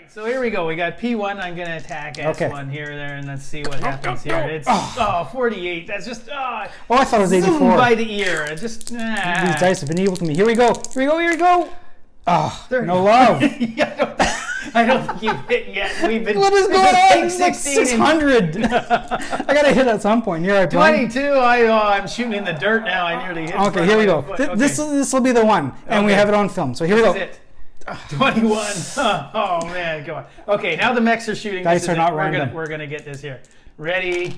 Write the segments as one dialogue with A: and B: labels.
A: So here we go. We got P1. I'm going to attack S1 here, there, and let's see what happens here. It's 48. That's just
B: I thought it was 84.
A: zoomed by the ear. It just
B: These dice have been evil to me. Here we go. Here we go. Here we go. Oh, no love.
A: I don't think you've hit yet. We've been.
B: What is going on?
A: It's like
B: 600. I gotta hit at some point. Here I play.
A: 22. I'm shooting in the dirt now. I nearly hit.
B: Okay, here we go. This will be the one, and we have it on film. So here we go.
A: This is it. 21. Oh man, go on. Okay, now the mechs are shooting.
B: Dice are not random.
A: We're gonna get this here. Ready?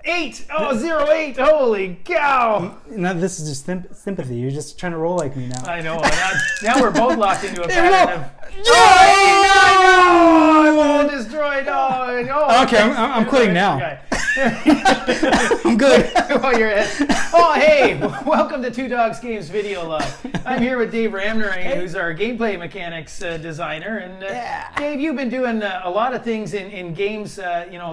A: 8. Oh, 0, 8. Holy cow!
B: No, this is just sympathy. You're just trying to roll like me now.
A: I know. Now we're both locked into a pattern of.
B: Oh,
A: I'm all destroyed. Oh,
B: okay, I'm quitting now. I'm good.
A: Oh, hey, welcome to Two Dogs Games Video Love. I'm here with Dave Ramnarine, who's our gameplay mechanics designer. And Dave, you've been doing a lot of things in games,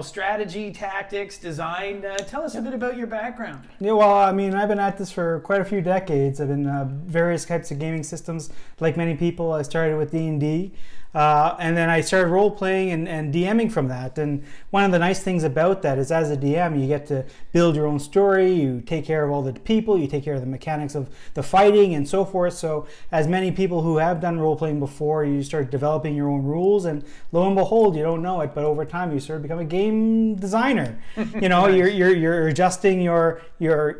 A: strategy, tactics, design. Tell us a bit about your background.
B: Yeah, well, I mean, I've been at this for quite a few decades. I've been various types of gaming systems. Like many people, I started with D&D. And then I started role-playing and DMing from that. And one of the nice things about that is as a DM, you get to build your own story, you take care of all the people, you take care of the mechanics of the fighting and so forth. So as many people who have done role-playing before, you start developing your own rules, and lo and behold, you don't know it, but over time you sort of become a game designer. You're adjusting your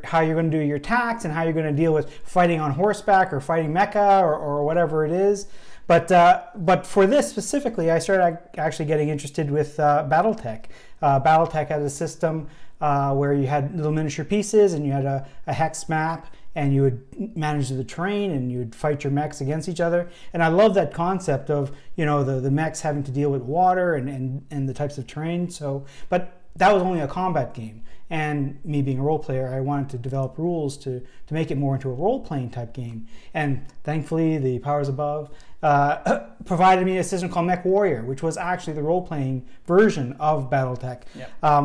B: how you're going to do your attacks and how you're going to deal with fighting on horseback or fighting mecha or whatever it is. But for this specifically, I started actually getting interested with BattleTech. BattleTech had a system where you had little miniature pieces and you had a hex map, and you would manage the terrain and you would fight your mechs against each other. And I love that concept of the mechs having to deal with water and the types of terrain. But that was only a combat game. And me being a role player, I wanted to develop rules to make it more into a role-playing type game. And thankfully, the powers above provided me a system called Mech Warrior, which was actually the role-playing version of BattleTech,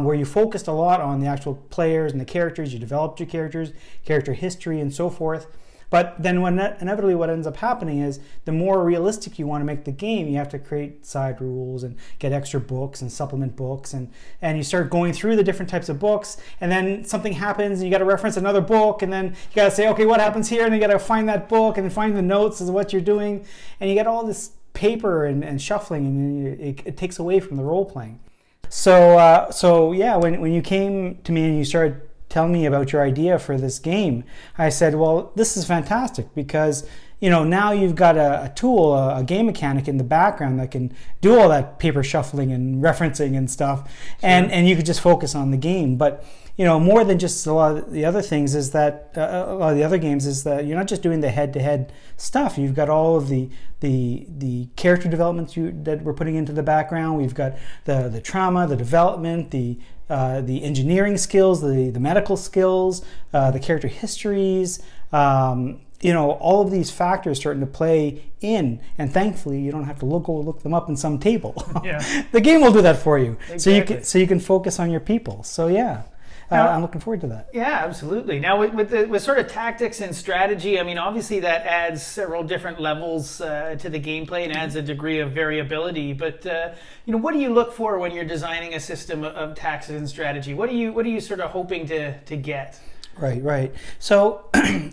B: where you focused a lot on the actual players and the characters. You developed your characters, character history, and so forth. But then inevitably what ends up happening is the more realistic you want to make the game, you have to create side rules and get extra books and supplement books. And you start going through the different types of books, and then something happens and you got to reference another book, and then you got to say, okay, what happens here? And you got to find that book and find the notes of what you're doing. And you get all this paper and shuffling, and it takes away from the role playing. So yeah, when you came to me and you started tell me about your idea for this game, I said, well, this is fantastic because now you've got a tool, a game mechanic in the background that can do all that paper shuffling and referencing and stuff, and you could just focus on the game. But more than just a lot of the other things is that a lot of the other games is that you're not just doing the head-to-head stuff. You've got all of the character developments that we're putting into the background. We've got the trauma, the development, the engineering skills, the medical skills, the character histories. All of these factors starting to play in, and thankfully you don't have to look them up in some table. The game will do that for you. Exactly. So you can focus on your people. So yeah. Now, I'm looking forward to that.
A: Yeah, absolutely. Now, with sort of tactics and strategy, I mean, obviously that adds several different levels to the gameplay and adds a degree of variability. But what do you look for when you're designing a system of tactics and strategy? What are you sort of hoping to get?
B: Right. So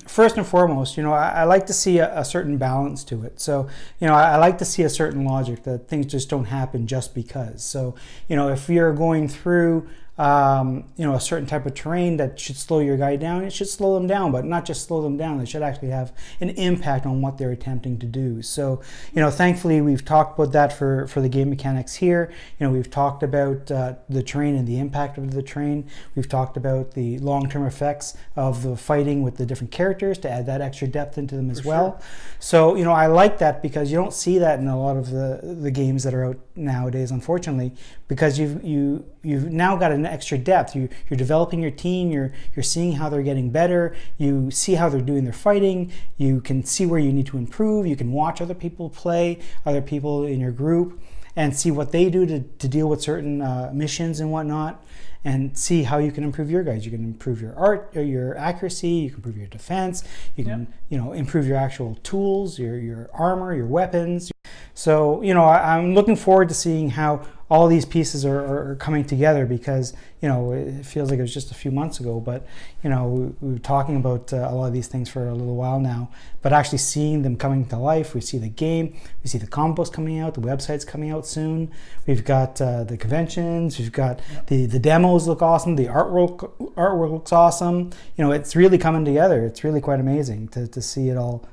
B: first and foremost, I like to see a certain balance to it. So, I like to see a certain logic that things just don't happen just because. So, if you're going through a certain type of terrain that should slow your guy down, it should slow them down, but not just slow them down. It should actually have an impact on what they're attempting to do. So, thankfully we've talked about that for the game mechanics here. We've talked about the terrain and the impact of the terrain. We've talked about the long-term effects of the fighting with the different characters to add that extra depth into them as well. So, I like that because you don't see that in a lot of the games that are out nowadays, unfortunately, because you've now got an extra depth. You're developing your team, you're seeing how they're getting better, you see how they're doing their fighting, you can see where you need to improve, you can watch other people play, other people in your group, and see what they do to deal with certain missions and whatnot, and see how you can improve your guys. You can improve your art, or your accuracy, you can improve your defense, you can improve your actual tools, your armor, your weapons. So, I'm looking forward to seeing how all these pieces are coming together, because, it feels like it was just a few months ago, but, we were talking about a lot of these things for a little while now, but actually seeing them coming to life. We see the game, we see the comic books coming out, the website's coming out soon. We've got the conventions, we've got the demos look awesome, the artwork looks awesome. It's really coming together. It's really quite amazing to see it all,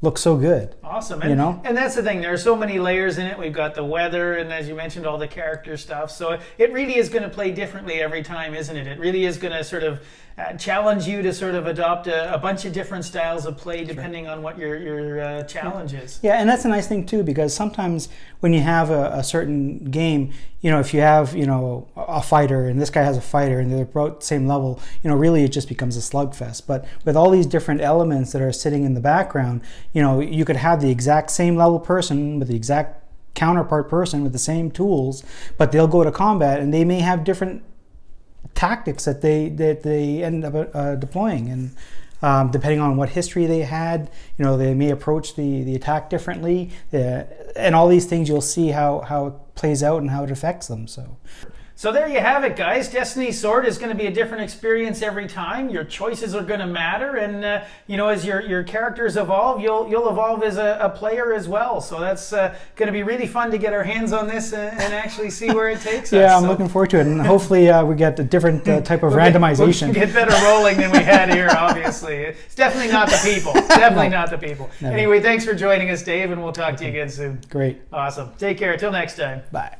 B: look so good.
A: Awesome. And that's the thing. There are so many layers in it. We've got the weather, and as you mentioned, all the character stuff. So it really is going to play differently every time, isn't it? It really is going to sort of challenge you to sort of adopt a bunch of different styles of play depending on what your challenge is.
B: Yeah, and that's a nice thing too, because sometimes when you have a certain game, if you have, a fighter and this guy has a fighter and they're about the same level, really it just becomes a slugfest. But with all these different elements that are sitting in the background, you could have the exact same level person with the exact counterpart person with the same tools, but they'll go to combat and they may have different tactics that they end up deploying, and depending on what history they had, they may approach the attack differently, and all these things you'll see how it plays out and how it affects them.
A: So there you have it, guys. Destiny's Sword is going to be a different experience every time. Your choices are going to matter, and as your characters evolve, you'll evolve as a player as well. So that's going to be really fun to get our hands on this and actually see where it takes us.
B: Yeah, I'm looking forward to it, and hopefully we get a different type of randomization.
A: We'll get better rolling than we had here. Obviously, it's definitely not the people. Definitely not the people.
B: Never.
A: Anyway, thanks for joining us, Dave, and we'll talk to you again soon.
B: Great.
A: Awesome. Take care. Till next time.
B: Bye.